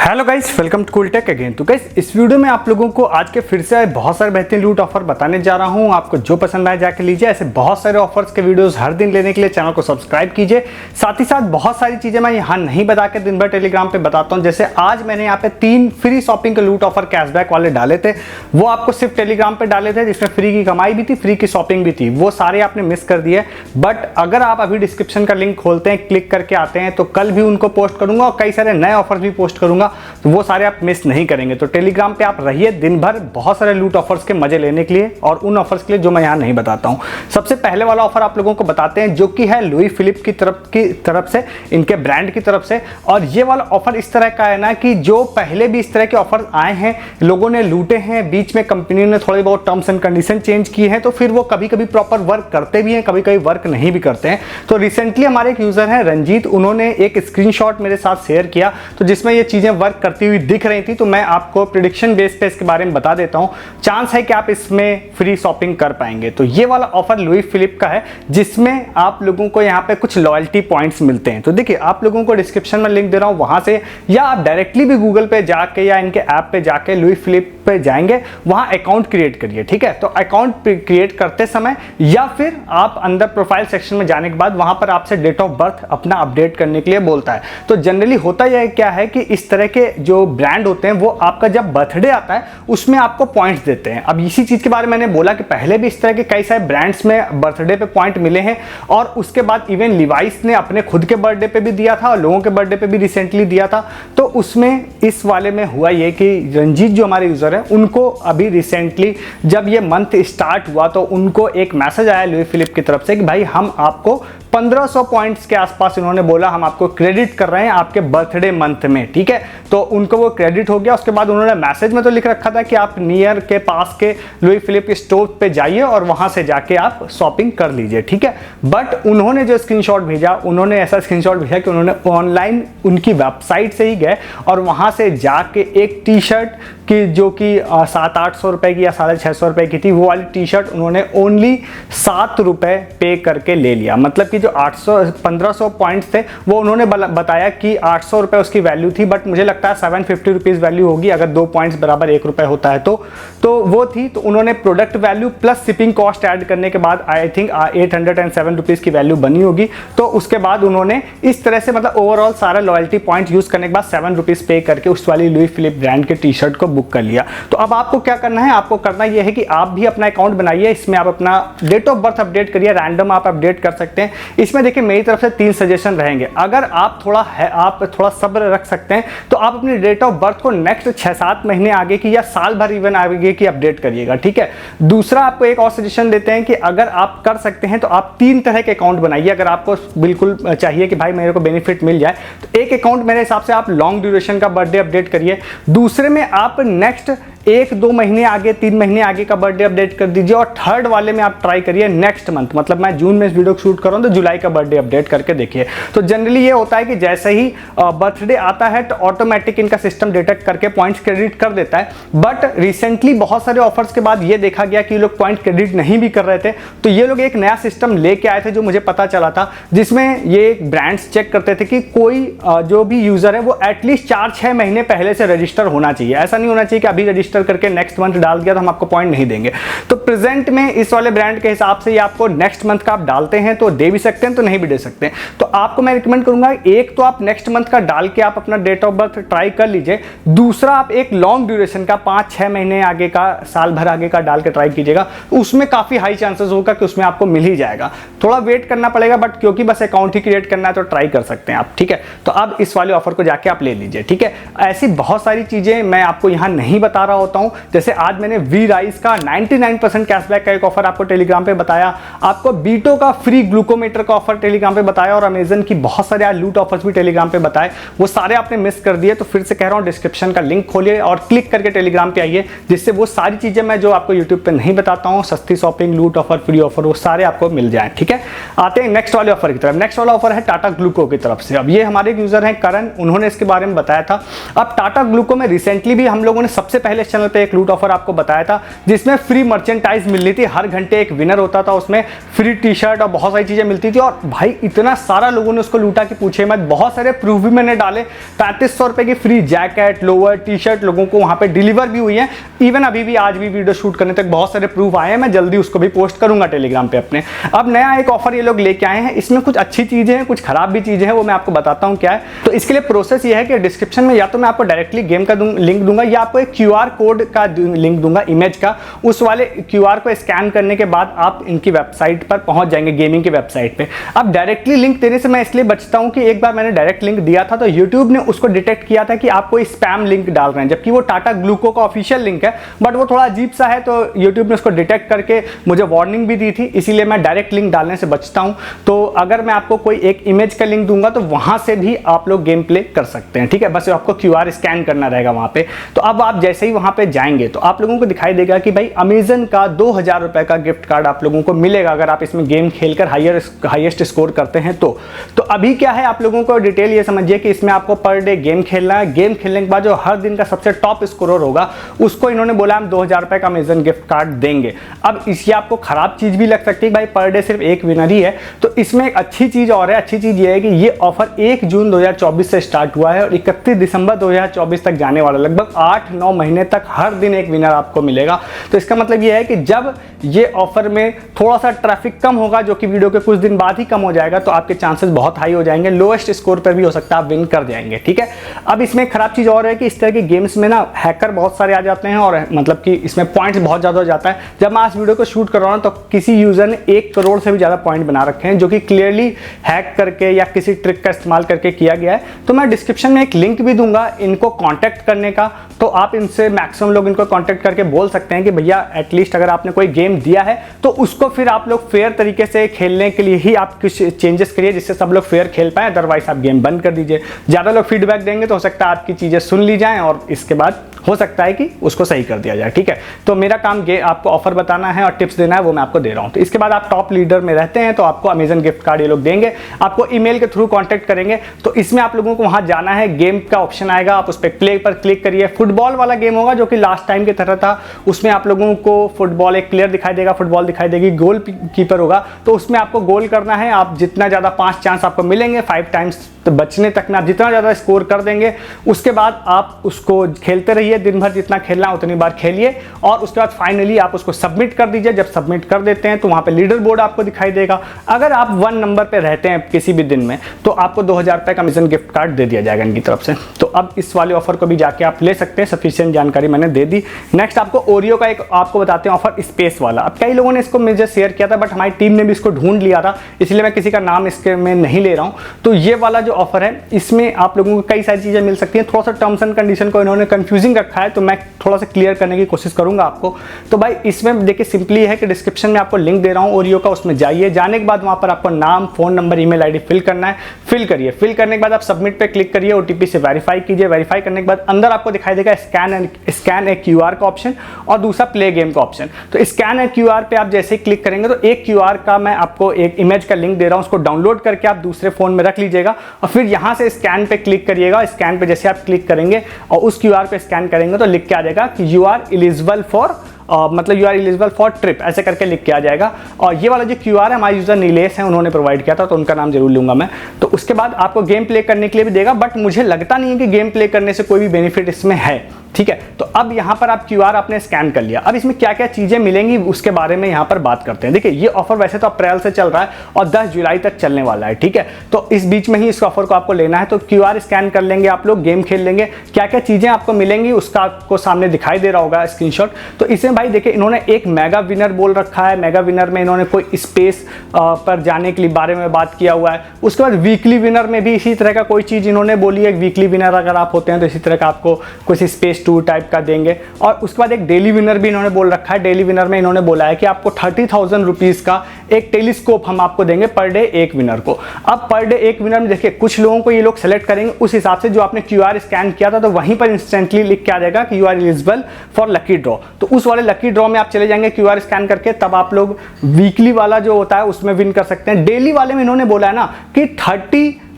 Hello guys, welcome to CoolTech again. तो guys, इस video में आप लोगों को आज के फिर से बहुत सारे बेहतरीन लूट ऑफर बताने जा रहा हूं। आपको जो पसंद आए जाके लीजिए। ऐसे बहुत सारे ऑफर्स के वीडियोस हर दिन लेने के लिए चैनल को सब्सक्राइब कीजिए। साथ ही साथ बहुत सारी चीजें मैं यहाँ नहीं बता के दिन भर टेलीग्राम पे बताता हूँ। जैसे आज मैंने यहाँ पे 3 फ्री शॉपिंग के लूट ऑफर कैशबैक वाले डाले थे, वो आपको सिर्फ टेलीग्राम पे डाले थे, जिसमें फ्री की कमाई भी थी, फ्री की शॉपिंग भी थी। वो सारे आपने मिस कर दिए। बट अगर आप अभी डिस्क्रिप्शन का लिंक खोलते हैं, क्लिक करके आते हैं, तो कल भी उनको पोस्ट करूंगा और कई सारे नए ऑफर भी पोस्ट करूंगा, तो वो सारे आप मिस नहीं करेंगे। तो टेलीग्राम पे आप रहिए दिन भर बहुत सारे लूट ऑफर्स के मजे लेने के लिए और उन ऑफर्स के लिए जो मैं यहाँ नहीं बताता हूँ। सबसे पहले वाला ऑफर आप लोगों को बताते हैं, जो कि है लुई फिलिप की तरफ से, इनके ब्रांड की तरफ से। और ये वाला ऑफर इस तरह का है ना कि जो पहले भी इस तरह के ऑफर आए हैं, लोगों ने लूटे हैं, बीच में कंपनी ने थोड़ी बहुत टर्म्स एंड कंडीशन चेंज किए हैं, तो फिर वो कभी कभी प्रॉपर वर्क करते भी हैं, कभी कभी वर्क नहीं भी करते हैं। तो रिसेंटली हमारे एक यूजर हैं रंजीत, उन्होंने एक स्क्रीनशॉट मेरे साथ शेयर किया, तो जिसमें ये चीजें वर्क करती हुई दिख रही थी। तो मैं आपको प्रेडिक्शन बेस पे इसके बारे में बता देता हूं। चांस है कि आप इसमें फ्री शॉपिंग कर पाएंगे। तो ये वाला ऑफर लुई फिलिप का है, जिसमें आप लोगों को यहां पे कुछ लॉयल्टी पॉइंट्स मिलते हैं। तो देखिए, आप लोगों को डिस्क्रिप्शन में लिंक दे रहा हूं, वहां से या आप डायरेक्टली भी गूगल पे जाके या इनके ऐप पे जाके लुई फिलिप पे जाएंगे, वहां अकाउंट क्रिएट करिए। ठीक है, तो अकाउंट क्रिएट करते समय या फिर आप अंदर प्रोफाइल सेक्शन में जाने के बाद वहां पर आपसे डेट ऑफ बर्थ अपना अपडेट करने के लिए बोलता है। तो जनरली होता यह क्या है कि इस तरह के जो ब्रांड होते हैं, वो आपका जब बर्थडे आता है उसमें आपको पॉइंट्स देते हैं। अब इसी चीज के बारे में मैंने बोला कि पहले भी इस तरह के कई सारे ब्रांड्स में बर्थडे पे पॉइंट मिले हैं, और उसके बाद इवन लिवाइस ने अपने खुद के बर्थडे पे भी दिया था और लोगों के बर्थडे पे भी रिसेंटली दिया था। तो उसमें इस वाले में हुआ ये कि रंजीत जो हमारे यूजर है, उनको अभी रिसेंटली जब ये मंथ स्टार्ट हुआ तो उनको एक मैसेज आया लुई फिलिप की तरफ से कि भाई हम आपको 1500 पॉइंट्स के आसपास, इन्होंने बोला, हम आपको क्रेडिट कर रहे हैं आपके बर्थडे मंथ में। ठीक है, तो उनको वो क्रेडिट हो गया। उसके बाद उन्होंने मैसेज में तो लिख रखा था कि आप नियर के पास के लुई फिलिप के स्टोर पे जाइए और वहां से जाके आप शॉपिंग कर लीजिए। ठीक है, बट उन्होंने जो स्क्रीनशॉट भेजा, उन्होंने ऐसा स्क्रीनशॉट भेजा कि उन्होंने ऑनलाइन उनकी वेबसाइट से ही गए और वहां से जाके एक टी शर्ट की, जो कि 700-800 रुपए की या 650 रुपए की थी, वो वाली टी शर्ट उन्होंने ओनली 7 रुपए पे करके ले लिया। मतलब कि जो 1500 पॉइंट्स थे, वो उन्होंने बताया कि 800 रुपए उसकी वैल्यू थी, बट मुझे लगता है 750 रुपीज वैल्यू होगी अगर 2 पॉइंट्स बराबर 1 रुपए होता है तो वो थी। तो उन्होंने product value plus shipping cost add करने के बाद आई थिंक 807 रुपीज की वैल्यू बनी होगी। तो उसके बाद उन्होंने इस तरह से, मतलब ओवरऑल सारा लॉयल्टी पॉइंट यूज करने के बाद 7 रुपीज पे करके उस वाली लुई फिलिप ब्रांड के टी शर्ट को बुक कर लिया। तो अब आपको क्या करना है, आपको करना यह है कि आप भी अपना अकाउंट बनाइए, इसमें आप अपना डेट ऑफ बर्थ अपडेट करिए, रैंडम आप अपडेट कर सकते हैं। इसमें देखिए, मेरी तरफ से 3 सजेशन रहेंगे। अगर आप थोड़ा सब्र रख सकते हैं तो आप अपनी डेट ऑफ बर्थ को नेक्स्ट 6-7 महीने आगे की या साल भर इवन आगे की अपडेट करिएगा। ठीक है, दूसरा आपको एक और सजेशन देते हैं कि अगर आप कर सकते हैं तो आप 3 तरह के अकाउंट बनाइए। अगर आपको बिल्कुल चाहिए कि भाई मेरे को बेनिफिट मिल जाए, तो एक अकाउंट मेरे हिसाब से आप लॉन्ग ड्यूरेशन का बर्थडे अपडेट करिए। दूसरे में आप नेक्स्ट 1-2 महीने आगे, 3 महीने आगे का बर्थडे अपडेट कर दीजिए। और थर्ड वाले में आप ट्राई करिए नेक्स्ट मंथ, मतलब मैं जून में इस वीडियो को शूट कर रहा हूं तो जुलाई का बर्थडे अपडेट करके देखिए। तो जनरली ये होता है कि जैसे ही बर्थडे आता है तो ऑटोमेटिक इनका सिस्टम डिटेक्ट करके पॉइंट्स क्रेडिट कर देता है। बट रिसेंटली बहुत सारे ऑफर्स के बाद ये देखा गया कि ये लोग पॉइंट क्रेडिट नहीं भी कर रहे थे। तो ये लोग एक नया सिस्टम लेके आए थे, जो मुझे पता चला था, जिसमें ये ब्रांड्स चेक करते थे कि कोई जो भी यूजर है वो एटलीस्ट 4-6 महीने पहले से रजिस्टर होना चाहिए। ऐसा नहीं होना चाहिए कि अभी रजिस्टर करके नेक्स्ट मंथ डाल दिया तो हम आपको पॉइंट नहीं देंगे। तो प्रेजेंट में इस वाले ब्रांड के हिसाब से ये आपको नेक्स्ट मंथ का आप डालते हैं तो दे भी सकते हैं, तो नहीं भी दे सकते हैं। तो आपको मैं रिकमेंड करूंगा, एक तो आप नेक्स्ट मंथ का डाल के आप अपना डेट ऑफ बर्थ ट्राई कर लीजिए। दूसरा, आप एक लॉन्ग ड्यूरेशन का 5-6 महीने आगे का, साल भर आगे का डाल के ट्राई कीजिएगा। उसमें काफी हाई चांसेस होगा कि उसमें आपको मिल ही जाएगा। थोड़ा वेट करना पड़ेगा, बट क्योंकि बस अकाउंट ही क्रिएट करना है तो ट्राई कर सकते हैं आप। ठीक है, तो अब इस वाले ऑफर को जाके आप ले लीजिए। ठीक है, ऐसी बहुत सारी चीजें मैं आपको यहां नहीं बता रहा होता हूं। जैसे आज मैंने वी राइस का 99% कैशबैक का एक ऑफर आपको टेलीग्राम पे बताया, आपको बीटो का फ्री ग्लूकोमीटर का ऑफर टेलीग्राम पे बताया, और अमेजन की बहुत सारे लूट ऑफर्स भी टेलीग्राम पे बताए। वो सारे आपने मिस कर दिए, तो फिर से कह रहा हूं, डिस्क्रिप्शन का लिंक खोलिए और क्लिक करके टेलीग्राम पे आइए, जिससे वो सारी चीजें मैं जो आपको यूट्यूब पे नहीं बताता हूं, सस्ती शॉपिंग, लूट ऑफर, फ्री ऑफर, वो सारे आपको मिल जाए। ठीक है, आते हैं नेक्स्ट वाले ऑफर की तरफ। नेक्स्ट वाला ऑफर है टाटा ग्लूको की तरफ से। अब ये हमारे यूजर हैं करण, उन्होंने इसके बारे में बताया था। अब टाटा ग्लूको में रिसेंटली भी हम लोगों ने सबसे पहले प्रीवियस चैनल पे एक लूट ऑफर आपको बताया था जिसमें फ्री मर्चेंटाइज मिल रही थी, हर घंटे एक विनर होता था, उसमें फ्री टी शर्ट और बहुत सारी चीजें मिलती थी। और भाई इतना सारा लोगों ने उसको लूटा कि पूछे मत, बहुत सारे प्रूफ भी मैंने डाले। 3500 रुपए की free jacket, lower, T shirt लोगों को वहां पे डिलीवर भी हुई है। इवन अभी भी आज भी वीडियो शूट करने तक बहुत सारे प्रूफ आए हैं, मैं जल्दी उसको भी पोस्ट करूंगा टेलीग्राम पे अपने। अब नया एक ऑफर ये लोग लेके आए हैं, इसमें कुछ अच्छी चीजें हैं, कुछ खराब भी चीजें हैं, वो मैं आपको बताता हूं क्या है। तो इसके लिए प्रोसेस ये है कि डिस्क्रिप्शन में या तो मैं आपको डायरेक्टली गेम का लिंक दूंगा या आपको एक QR कोड का लिंक दूंगा इमेज का। उस वाले QR को स्कैन करने के बाद आप इनकी वेबसाइट पर पहुंच जाएंगे, गेमिंग की वेबसाइट पे। अब डायरेक्टली लिंक देने से मैं इसलिए बचता हूं कि एक बार मैंने डायरेक्ट लिंक दिया था तो YouTube ने उसको डिटेक्ट किया था कि आप कोई स्पैम लिंक डाल रहे हैं, जबकि वो टाटा ग्लूको का ऑफिशियल लिंक है, बट वो थोड़ा अजीब सा है, तो YouTube ने उसको डिटेक्ट करके मुझे वार्निंग भी दी थी, इसीलिए मैं डायरेक्ट लिंक डालने से बचता हूं। तो अगर मैं आपको कोई एक इमेज का लिंक दूंगा तो वहां से भी आप लोग गेम प्ले कर सकते हैं, ठीक है। बस आपको QR स्कैन करना रहेगा वहां पे। तो अब आप जैसे ही वहां पे जाएंगे तो आप लोगों को दिखाई देगा कि भाई अमेजन का 2000 रुपए का गिफ्ट कार्ड आप लोगों को मिलेगा अगर आप इसमें गेम खेलकर हाईएस्ट स्कोर करते हैं तो अभी क्या है, आप लोगों को डिटेल ये समझिए कि इसमें आपको पर डे गेम खेलना है। गेम खेलने के बाद जो हर दिन का सबसे टॉप स्कोरर होगा उसको इन्होंने बोला हम 2000 रुपए का अमेजन गिफ्ट कार्ड देंगे। अब इसकी आपको खराब चीज भी लग सकती है, भाई पर डे सिर्फ एक विनर ही है। तो इसमें एक अच्छी चीज और है, अच्छी चीज ये है कि ये ऑफर 1 जून 2024 से स्टार्ट हुआ है और 31 दिसंबर 2024 तक जाने वाला, लगभग 8-9 महीने तक हर दिन एक विनर आपको मिलेगा। तो इसका मतलब ये है कि जब ये ऑफर में थोड़ा सा ट्रैफिक कम होगा, जो कि वीडियो के कुछ दिन बाद ही कम हो जाएगा, तो आपके चांसेस बहुत हाई हो जाएंगे, लोएस्ट स्कोर पर भी हो सकता है आप विन कर जाएंगे, ठीक है। अब इसमें एक खराब चीज और है कि इस तरह के गेम्स में ना हैकर बहुत सारे आ जाते हैं और मतलब कि इसमें पॉइंट्स बहुत ज्यादा हो जाता है। जब मैं आज वीडियो को शूट कर रहा हूं तो किसी यूजर ने 1 करोड़ से भी ज्यादा पॉइंट बना रखे हैं, जो कि क्लियरली हैक करके या किसी ट्रिक का इस्तेमाल करके किया गया है। तो मैं डिस्क्रिप्शन में एक लिंक भी दूंगा इनको कॉन्टैक्ट करने का, तो आप इनसे मैक्सिमम लोग इनको कॉन्टैक्ट करके बोल सकते हैं कि भैया एटलीस्ट अगर आपने कोई गेम दिया है तो उसको फिर आप लोग फेयर तरीके से खेलने के लिए ही आप कुछ चेंजेस करिए जिससे सब लोग फेयर खेल पाए, अदरवाइज आप गेम बंद कर दीजिए। ज्यादा लोग फीडबैक देंगे तो हो सकता है आपकी चीजें सुन ली जाएं और इसके बाद हो सकता है कि उसको सही कर दिया जाए, ठीक है। तो मेरा काम आपको ऑफर बताना है और टिप्स देना है, वो मैं आपको दे रहा हूं। तो इसके बाद आप टॉप लीडर में रहते हैं तो आपको अमेजन गिफ्ट कार्ड ये लोग देंगे, आपको ईमेल के थ्रू कांटेक्ट करेंगे। तो इसमें आप लोगों को वहां जाना है, गेम का ऑप्शन आएगा, आप उस पर प्ले पर क्लिक करिए। फुटबॉल वाला गेम होगा जो कि लास्ट टाइम की तरह था, उसमें आप लोगों को फुटबॉल एक प्लेयर दिखाई देगा, फुटबॉल दिखाई देगी, गोल कीपर होगा, तो उसमें आपको गोल करना है। आप जितना ज्यादा 5 चांस आपको मिलेंगे, 5 टाइम्स तो बचने तक में आप जितना ज्यादा स्कोर कर देंगे, उसके बाद आप उसको खेलते रहिए, दिन भर जितना खेलना है उतनी बार खेलिए और उसके बाद फाइनली आप उसको सबमिट कर दीजिए। जब सबमिट कर देते हैं तो वहां पे लीडर बोर्ड आपको दिखाई देगा। अगर आप 1 नंबर पे रहते हैं किसी भी दिन में तो आपको 2000 रुपए का अमेजन गिफ्ट कार्ड दे दिया जाएगा इनकी तरफ से। तो अब इस वाले ऑफर को भी जाके आप ले सकते हैं, सफिशिएंट जानकारी मैंने दे दी। नेक्स्ट आपको ओरियो का एक आपको बताते हैं ऑफर, स्पेस वाला। अब कई लोगों ने इसको मुझे शेयर किया था बट हमारी टीम ने भी इसको ढूंढ लिया था, इसलिए मैं किसी का नाम इसके में नहीं ले रहा हूं। तो ये वाला जो ऑफर है इसमें आप लोगों को कई सारी चीजें मिल सकती हैं। थोड़ा सा टर्म्स एंड कंडीशन को इन्होंने कंफ्यूजिंग रखा है, तो मैं थोड़ा सा क्लियर करने की कोशिश करूंगा आपको। तो भाई इसमें देखिए सिंपली है कि डिस्क्रिप्शन में आपको लिंक दे रहा हूं ओरियो का, उसमें जाइए, जाने के बाद वहां पर आपको नाम, phone number, email ID fill करना है, फिल करिए। फिल करने के बाद आप सबमिट पे क्लिक करिए, ओटीपी से वेरीफाई कीजिए। वेरीफाई करने के बाद अंदर आपको दिखाई देगा स्कैन ए क्यूआर का ऑप्शन और दूसरा प्ले गेम का ऑप्शन। तो स्कैन ए क्यूआर पे आप जैसे ही क्लिक करेंगे तो एक क्यूआर का मैं आपको एक इमेज का लिंक दे रहा हूं, उसको डाउनलोड करके आप दूसरे फोन में रख लीजिएगा और फिर यहां से स्कैन पे क्लिक करिएगा। स्कैन पे जैसे आप क्लिक करेंगे और उस क्यूआर पे स्कैन करेंगे तो लिख के आ जाएगा कि यू आर एलिजिबल फॉर मतलब you are eligible for trip, ऐसे करके लिख के आ जाएगा। और ये वाला जो क्यूआर है हमारे यूजर नीलेश है, उन्होंने प्रोवाइड किया था, तो उनका नाम जरूर लूंगा मैं। तो उसके बाद आपको गेम प्ले करने के लिए भी देगा, बट मुझे लगता नहीं है कि गेम प्ले करने से कोई भी बेनिफिट इसमें है, ठीक है। तो अब यहां पर आप क्यूआर आपने स्कैन कर लिया, अब इसमें क्या क्या चीजें मिलेंगी उसके बारे में यहां पर बात करते हैं। देखिए ये ऑफर वैसे तो अप्रैल से चल रहा है और 10 जुलाई तक चलने वाला है, ठीक है। तो इस बीच में ही इस ऑफर को आपको लेना है। तो क्यूआर स्कैन कर लेंगे आप लोग, गेम खेल लेंगे, क्या क्या चीजें आपको मिलेंगी उसका आपको सामने दिखाई दे रहा होगा स्क्रीनशॉट। तो इसमें भाई देखिए इन्होंने एक मेगा विनर बोल रखा है, मेगा विनर में इन्होंने कोई स्पेस पर जाने के लिए बारे में बात किया हुआ है। उसके बाद वीकली विनर में भी इसी तरह का कोई चीज इन्होंने बोली है, वीकली विनर अगर आप होते हैं तो इसी तरह का आपको कुछ स्पेस टूर टाइप का देंगे। और उसके बाद एक डेली विनर भी इन्होंने बोल रखा है। डेली विनर में इन्होंने बोला है कि आपको 30,000 रुपीज का एक टेलीस्कोप हम आपको देंगे पर डे एक विनर को। अब पर डे एक विनर में देखिए कुछ लोगों को ये लोग सेलेक्ट करेंगे उस हिसाब से जो आपने क्यूआर स्कैन किया था, तो वहीं पर इंस्टेंटली लिख के आ जाएगा कि you are eligible for lucky draw. तो उस वाले लकी ड्रॉ में आप चले जाएंगे क्यूआर स्कैन करके, तब आप लोग वीकली वाला जो होता है उसमें विन कर सकते हैं। डेली वाले में इन्होंने बोला है ना कि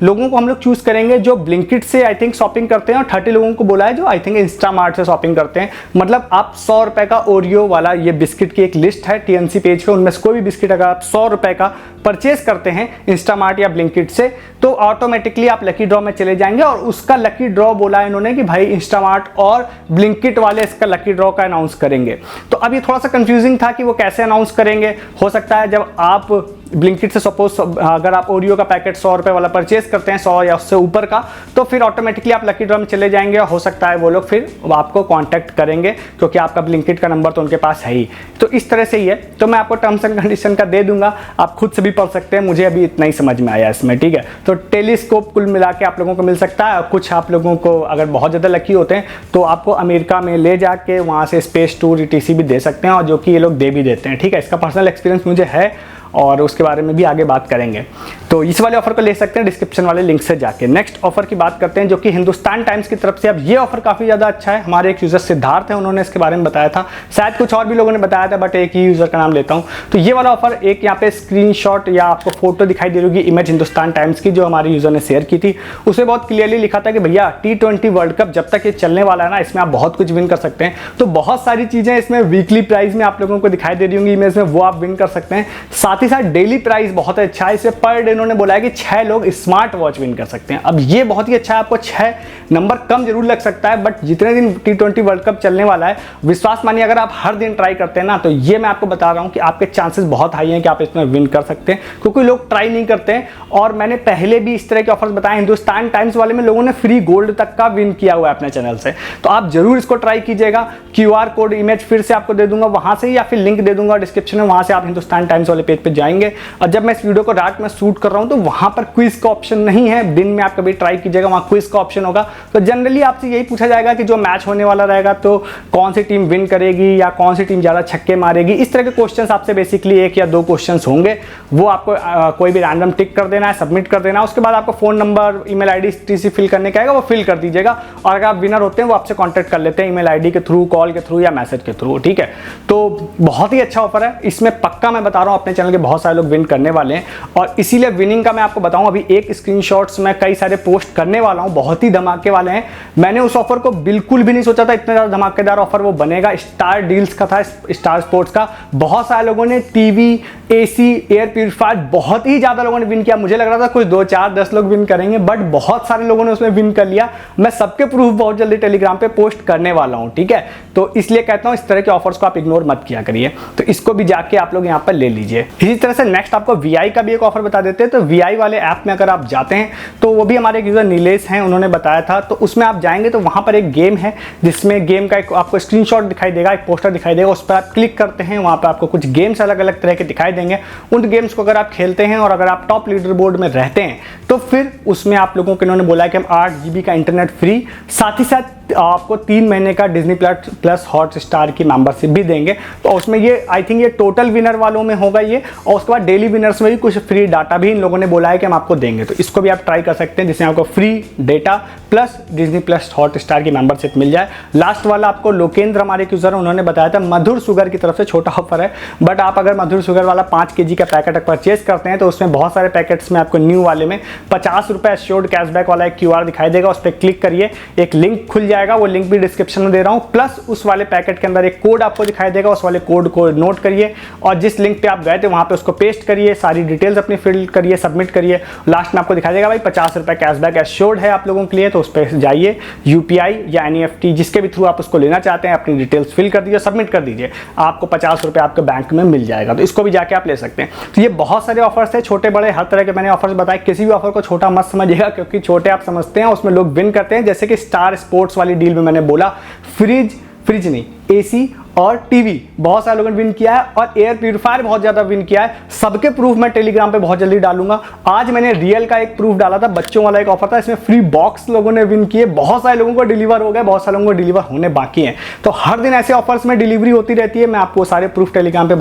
लोगों को हम लोग चूज करेंगे जो ब्लिंकिट से आई थिंक शॉपिंग करते हैं, और 30 लोगों को बोला है जो आई थिंक इंस्टामार्ट से शॉपिंग करते हैं। मतलब आप 100 रुपए का ओरियो वाला ये बिस्किट की एक लिस्ट है टीएनसी पेज पे, उनमें से कोई भी बिस्किट अगर आप 100 रुपए का परचेज करते हैं इंस्टामार्ट या ब्लिंकिट से, तो ऑटोमेटिकली आप लकी ड्रॉ में चले जाएंगे। और उसका लकी ड्रॉ बोला है इन्होंने कि भाई इंस्टामार्ट और ब्लिंकिट वाले इसका लकी ड्रॉ का अनाउंस करेंगे। तो अब ये थोड़ा सा कंफ्यूजिंग था कि वो कैसे अनाउंस करेंगे। हो सकता है जब आप ब्लिंकिट से सपोज अगर आप ओरियो का पैकेट 100 रुपए वाला परचेज करते हैं, 100 या उससे ऊपर का, तो फिर ऑटोमेटिकली आप लकी ड्रॉ में चले जाएंगे। और हो सकता है वो लोग फिर आपको कांटेक्ट करेंगे क्योंकि आपका ब्लिंकिट का नंबर तो उनके पास है ही। तो इस तरह से ही है। तो मैं आपको टर्म्स एंड कंडीशन का दे दूंगा, आप खुद से भी पढ़ सकते हैं, मुझे अभी इतना ही समझ में आया इसमें, ठीक है। तो टेलीस्कोप कुल मिला के आप लोगों को मिल सकता है। कुछ आप लोगों को अगर बहुत ज़्यादा लकी होते हैं तो आपको अमेरिका में ले जाके वहाँ से स्पेस टूर ETC भी दे सकते हैं, और जो कि ये लोग दे भी देते हैं, ठीक है। इसका पर्सनल एक्सपीरियंस मुझे है और उसके बारे में भी आगे बात करेंगे। तो इस वाले ऑफर को ले सकते हैं डिस्क्रिप्शन वाले लिंक से जाके। नेक्स्ट ऑफर की बात करते हैं जो कि हिंदुस्तान टाइम्स की तरफ से। अब ये ऑफर काफ़ी ज़्यादा अच्छा है। हमारे एक यूज़र सिद्धार्थ हैं, उन्होंने इसके बारे में बताया था, शायद कुछ और भी लोगों ने बताया था, बट एक ही यूज़र का नाम लेता हूँ। तो ये वाला ऑफर, एक यहाँ पे स्क्रीनशॉट या आपको फोटो दिखाई दे रही होगी इमेज हिंदुस्तान टाइम्स की, जो हमारे यूज़र ने शेयर की थी। उसमें बहुत क्लियरली लिखा था कि भैया T20 वर्ल्ड कप जब तक ये चलने वाला है ना, इसमें आप बहुत कुछ विन कर सकते हैं। तो बहुत सारी चीज़ें इसमें वीकली प्राइस में आप लोगों को दिखाई दे रही होंगी इमेज में, वो आप विन कर सकते हैं। साथ ही साथ डेली प्राइस बहुत अच्छा है। इससे पर डे इन्होंने बोला है कि 6 लोग स्मार्ट वॉच विन कर सकते हैं। अब ये बहुत ही अच्छा है, आपको 6 नंबर कम जरूर लग सकता है, बट जितने दिन T20 वर्ल्ड कप चलने वाला है, विश्वास मानिए अगर आप हर दिन ट्राई करते हैं ना, तो ये मैं आपको बता रहा हूं कि आपके चांसेस बहुत हाई हैं कि आप इसमें विन कर सकते हैं, क्योंकि लोग ट्राई नहीं करते हैं। और मैंने पहले भी इस तरह के ऑफर्स बताए, हिंदुस्तान टाइम्स वाले में लोगों ने फ्री गोल्ड तक का विन किया हुआ है अपने चैनल से। तो आप जरूर इसको ट्राई कीजिएगा। QR कोड इमेज फिर से आपको दे दूंगा वहां से, या फिर लिंक दे दूंगा डिस्क्रिप्शन में, वहां से आप हिंदुस्तान टाइम्स वाले पेज पे जाएंगे। और जब मैं इस वीडियो को रात में शूट कर रहा हूं तो वहां पर क्विज का ऑप्शन नहीं है। दिन में आप कभी ट्राई कीजिएगा, वहां क्विज का ऑप्शन होगा। तो जनरली आपसे यही पूछा जाएगा कि जो मैच होने वाला रहेगा तो कौन सी टीम विन करेगी या कौन सी टीम ज्यादा छक्के मारेगी, इस तरह के क्वेश्चंस आपसे बेसिकली 1 या 2 क्वेश्चंस होंगे। वो आपको कोई भी रैंडम टिक कर देना है, सबमिट कर देना है। उसके बाद आपको phone number, email ID TC fill करने का आएगा, वो फिल कर दीजिएगा। और अगर आप विनर होते हैं वो आपसे कॉन्टेक्ट कर लेते हैं ईमेल आईडी के थ्रू, कॉल के थ्रू या मैसेज के थ्रू, ठीक है। तो बहुत ही अच्छा ऑफर है। इसमें पक्का मैं बता रहा हूं अपने चैनल के बहुत सारे लोग विन करने वाले हैं। और इसीलिए विनिंग का मैं आपको बताऊं, अभी एक स्क्रीनशॉट्स मैं कई सारे पोस्ट करने वाला हूं, बहुत ही धमाके वाले हैं। मैंने उस ऑफर को बिल्कुल भी नहीं सोचा था इतना ज्यादा धमाकेदार ऑफर वो बनेगा। स्टार डील्स का था, स्टार स्पोर्ट्स का। बहुत सारे लोगों ने टीवी, AC, एयर प्यूरिफायर, बहुत ही ज्यादा लोगों ने विन किया। मुझे लग रहा था कुछ 2, 4, 10 लोग विन करेंगे, बट बहुत सारे लोगों ने उसमें विन कर लिया। मैं सबके प्रूफ बहुत जल्दी टेलीग्राम पे पोस्ट करने वाला हूं, ठीक है। तो इसलिए कहता हूं इस तरह के ऑफर्स को आप इग्नोर मत किया करिए। तो इसको भी जाके आप लोग यहाँ पर ले लीजिए। इसी तरह से नेक्स्ट आपको VI का भी एक ऑफर बता देते हैं। तो VI वाले ऐप में अगर आप जाते हैं तो वो भी हमारे एक यूजर नीलेश हैं, उन्होंने बताया था। तो उसमें आप जाएंगे तो वहां पर एक गेम है जिसमें गेम का एक आपको स्क्रीनशॉट दिखाई देगा, एक पोस्टर दिखाई देगा। उस पर आप क्लिक करते हैं, वहां पर आपको कुछ गेम्स अलग अलग तरह के दिखाई देंगे। उन गेम्स को अगर आप खेलते हैं और अगर आप टॉप लीडर बोर्ड में रहते हैं तो फिर उसमें आप लोगों को इन्होंने बोला है कि हम 8 GB का इंटरनेट फ्री, साथ ही साथ आपको 3 महीने का डिज्नी प्लस हॉटस्टार की मेंबरशिप भी देंगे। तो उसमें ये आई थिंक ये टोटल विनर वालों में होगा ये, और उसके बाद डेली विनर्स में भी कुछ फ्री डाटा भी इन लोगों ने बोला है कि हम आपको देंगे। तो इसको भी आप ट्राई कर सकते हैं, जिसमें आपको free data plus Disney plus Hotstar की मेंबरशिप मिल जाए। लास्ट वाला आपको लोकेंद्र हमारे यूजर उन्होंने बताया था, मधुर शुगर की तरफ से छोटा ऑफर है, बट आप अगर मधुर शुगर वाला 5 kg का पैकेट परचेज करते हैं तो उसमें बहुत सारे पैकेट्स में आपको न्यू वाले में 50 रुपये एश्योर्ड कैशबैक वाला एक QR दिखाई देगा। उस पर क्लिक करिए, एक लिंक खुल जाएगा, वो लिंक भी डिस्क्रिप्शन में दे रहा हूं। प्लस उस वाले पैकेट के अंदर एक कोड आपको दिखाई देगा, उस वाले कोड को नोट करिए और जिस लिंक पे आप गए थे वहां पे उसको पेस्ट करिए, सारी डिटेल्स अपनी फिल करिए, सबमिट करिए। लास्ट में आपको दिखाई देगा भाई 50 रुपये कैशबैक एश्योर्ड है आप लोगों के लिए। तो उस पर जाइए, UPI या NEFT जिसके भी थ्रू आप उसको लेना चाहते हैं, अपनी डिटेल्स फिल कर दीजिए, सबमिट कर दीजिए, आपको 50 रुपये आपके बैंक में मिल जाएगा। तो इसको भी जाके आप ले सकते हैं। तो ये बहुत सारे ऑफर्स है, छोटे बड़े हर तरह के मैंने ऑफर्स बताए। किसी भी ऑफर को छोटा मत समझिएगा, क्योंकि छोटे आप समझते हैं उसमें लोग विन करते हैं। जैसे कि स्टार स्पोर्ट्स वाली डील में मैंने बोला, फ्रिज नहीं, AC और टीवी बहुत सारे लोगों ने विन किया है, और एयर प्यूरिफायर बहुत ज्यादा विन किया है। सबके प्रूफ मैं टेलीग्राम पे बहुत जल्दी डालूंगा। आज मैंने रियल का एक प्रूफ डाला था, बच्चों वाला एक ऑफर था, इसमें फ्री बॉक्स लोगों ने विन किए। बहुत सारे लोगों को डिलीवर हो गए, बहुत सारे लोगों को डिलीवर होने बाकी हैं। तो हर दिन ऐसे ऑफर्स में डिलीवरी होती रहती है। मैं आपको सारे प्रूफ टेलीग्राम पे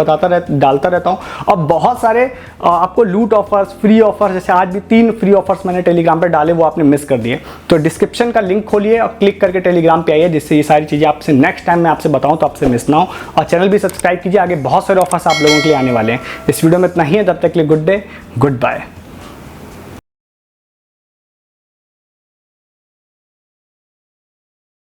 डालता रहता हूँ। और बहुत सारे आपको लूट ऑफर्स, फ्री ऑफर्स, जैसे आज भी 3 फ्री ऑफर्स मैंने टेलीग्राम पे डाले, वो आपने मिस कर दिए। तो डिस्क्रिप्शन का लिंक खोलिए और क्लिक करके टेलीग्राम पे आइए, जिससे ये सारी चीजें आपसे नेक्स्ट टाइम मैं आपसे बताऊं तो आपसे मिस ना हो। और चैनल भी सब्सक्राइब कीजिए, आगे बहुत सारे ऑफर्स आप लोगों के लिए आने वाले हैं। इस वीडियो में इतना ही है, तब तक के लिए गुड डे, गुड बाय।